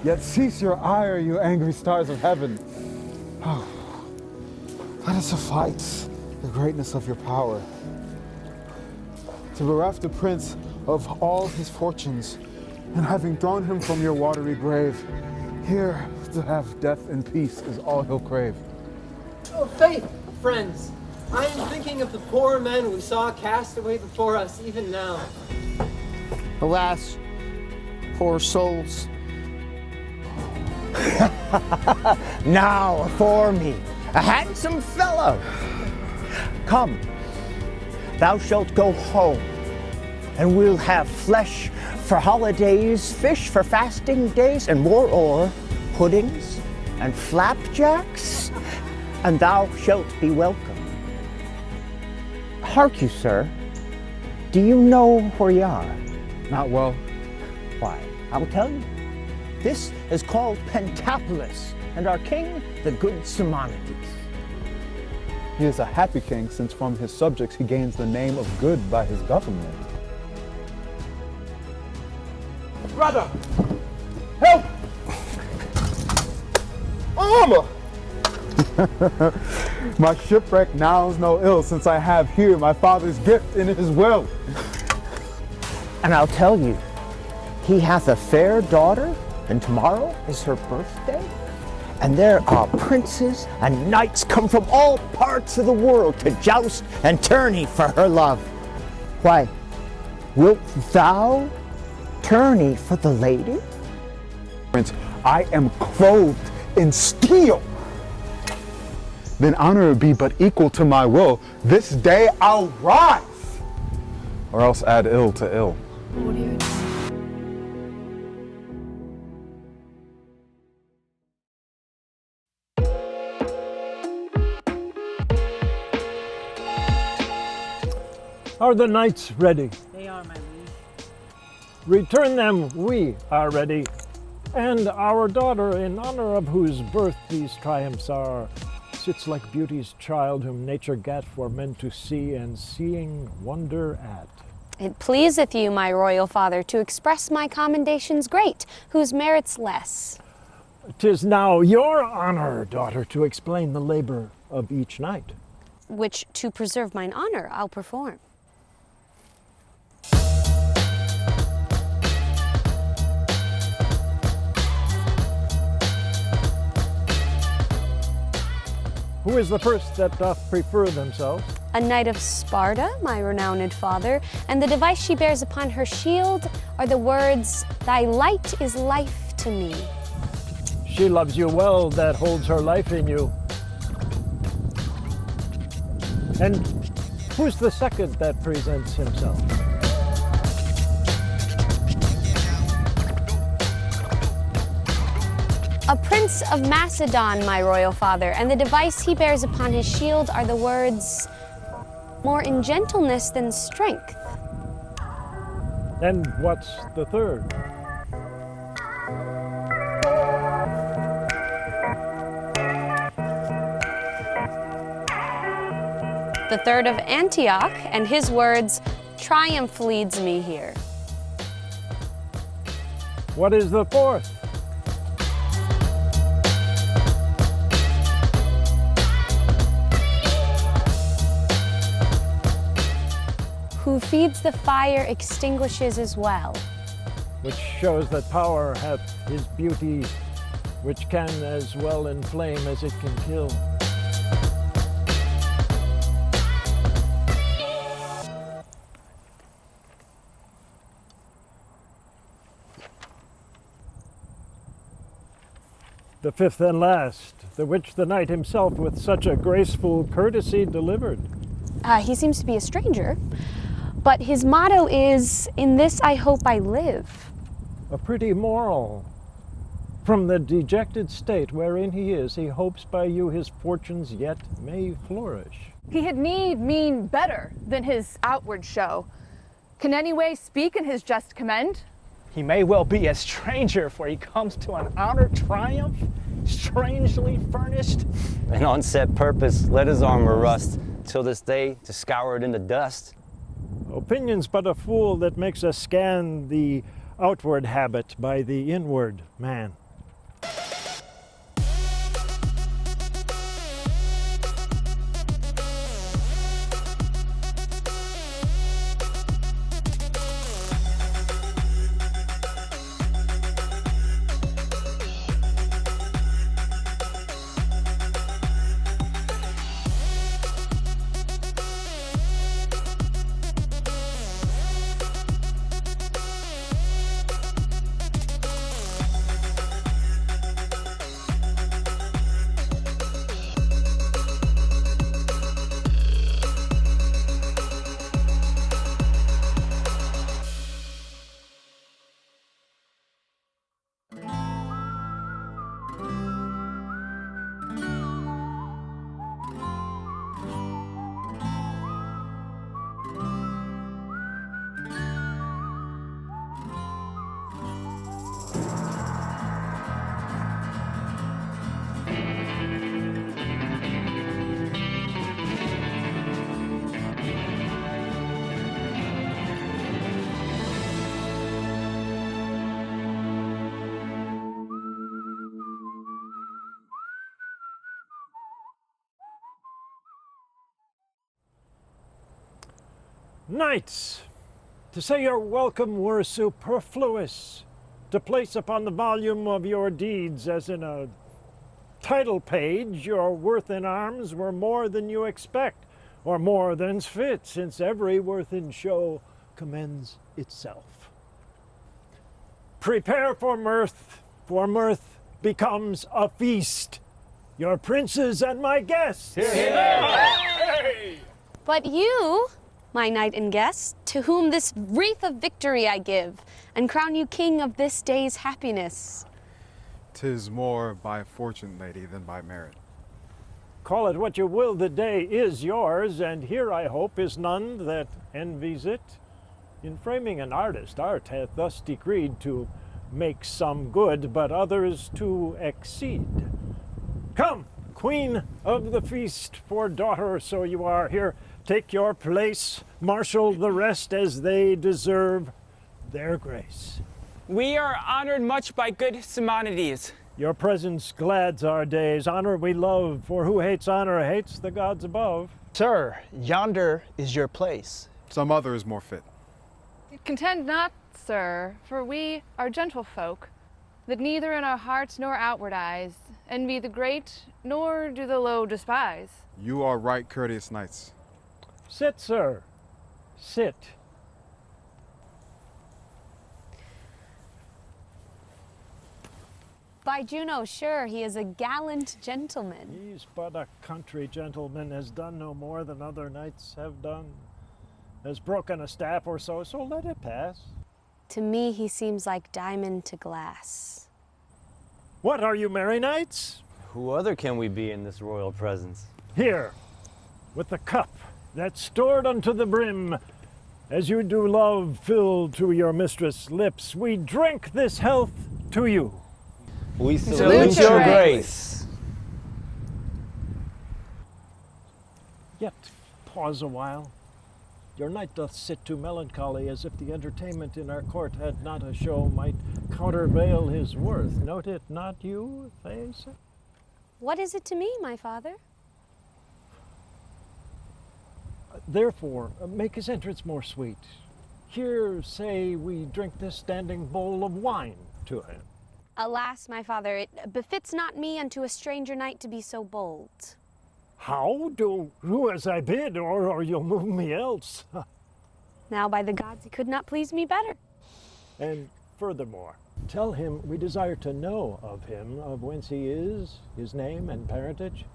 Yet cease your ire, you angry stars of heaven. Oh, let it suffice the greatness of your power. To bereft the prince of all his fortunes, and having thrown him from your watery grave, here to have death and peace is all he'll crave. Oh, faith, friends! I am thinking of the poor men we saw cast away before us even now. Alas, poor souls. Now afore me, a handsome fellow. Come, thou shalt go home, and we'll have flesh for holidays, fish for fasting days, and more o'er, puddings and flapjacks, and thou shalt be welcome. Hark you, sir, do you know where you are? Not well. Why, I'll tell you. This is called Pentapolis, and our king, the good Simonides. He is a happy king, since from his subjects he gains the name of good by his government. Brother, help! Armor! My shipwreck now is no ill, since I have here my father's gift in his will. And I'll tell you, he hath a fair daughter, and tomorrow is her birthday. And there are princes and knights come from all parts of the world to joust and tourney for her love. Why, wilt thou tourney for the lady? Prince, I am clothed in steel. Then honor be but equal to my will. This day I'll rise, or else add ill to ill. Are the knights ready? They are, my liege. Return them, we are ready. And our daughter, in honor of whose birth these triumphs are, sits like beauty's child whom nature gat for men to see, and seeing wonder at. It pleaseth you, my royal father, to express my commendations great, whose merits less. 'Tis now your honor, daughter, to explain the labor of each knight. Which, to preserve mine honor, I'll perform. Who is the first that doth prefer themselves? A knight of Sparta, my renowned father, and the device she bears upon her shield are the words, "Thy light is life to me." She loves you well that holds her life in you. And who's the second that presents himself? A prince of Macedon, my royal father, and the device he bears upon his shield are the words, "More in gentleness than strength." And what's the third? The third of Antioch, and his words, "Triumph leads me here." What is the fourth? Who feeds the fire extinguishes as well. Which shows that power hath his beauty, which can as well inflame as it can kill. The fifth and last, the which the knight himself with such a graceful courtesy delivered. He seems to be a stranger, but his motto is, "In this I hope I live." A pretty moral. From the dejected state wherein he is, he hopes by you his fortunes yet may flourish. He had need mean better than his outward show. Can any way speak in his just commend? He may well be a stranger, for he comes to an honored triumph, strangely furnished. And on set purpose, let his armor rust, till this day to scour it in the dust. Opinion's but a fool that makes us scan the outward habit by the inward man. Knights, to say your welcome were superfluous. To place upon the volume of your deeds as in a title page, your worth in arms were more than you expect, or more than's fit, since every worth in show commends itself. Prepare for mirth becomes a feast. Your princes and my guests. But you, my knight and guest, to whom this wreath of victory I give, and crown you king of this day's happiness. 'Tis more by fortune, lady, than by merit. Call it what you will, the day is yours, and here I hope is none that envies it. In framing an artist, art hath thus decreed to make some good, but others to exceed. Come, queen of the feast, for daughter so you are, here, take your place, marshal the rest as they deserve their grace. We are honored much by good Simonides. Your presence glads our days. Honor we love, for who hates honor hates the gods above. Sir, yonder is your place. Some other is more fit. Contend not, sir, for we are gentle folk, that neither in our hearts nor outward eyes envy the great, nor do the low despise. You are right, courteous knights. Sit, sir, sit. By Juno, sure, he is a gallant gentleman. He's but a country gentleman, has done no more than other knights have done. Has broken a staff or so, so let it pass. To me, he seems like diamond to glass. What are you, merry knights? Who other can we be in this royal presence? Here, with the cup that's stored unto the brim, as you do love filled to your mistress' lips, we drink this health to you. We salute your grace. Yet pause a while. Your knight doth sit too melancholy, as if the entertainment in our court had not a show might countervail his worth. Note it not you, Thaisa? What is it to me, my father? Therefore, make his entrance more sweet. Here, say, we drink this standing bowl of wine to him. Alas, my father, it befits not me unto a stranger knight to be so bold. How? Do as I bid, or you'll move me else. Now, by the gods, he could not please me better. And furthermore, tell him we desire to know of him, of whence he is, his name and parentage.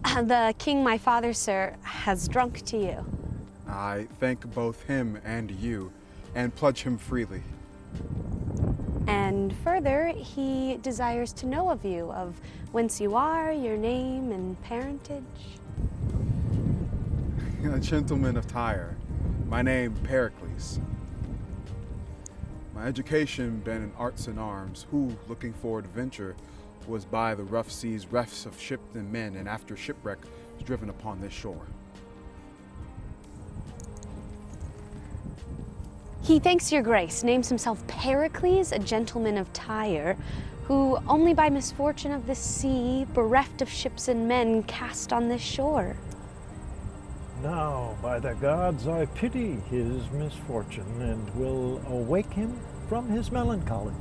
The king, my father, sir, has drunk to you. I thank both him and you, and pledge him freely. And further, he desires to know of you, of whence you are, your name and parentage. A gentleman of Tyre, my name Pericles. My education been in arts and arms, who, looking for adventure, was by the rough seas refs of ships and men, and after shipwreck was driven upon this shore. He thanks your grace, names himself Pericles, a gentleman of Tyre, who only by misfortune of the sea, bereft of ships and men, cast on this shore. Now, by the gods, I pity his misfortune, and will awake him from his melancholy.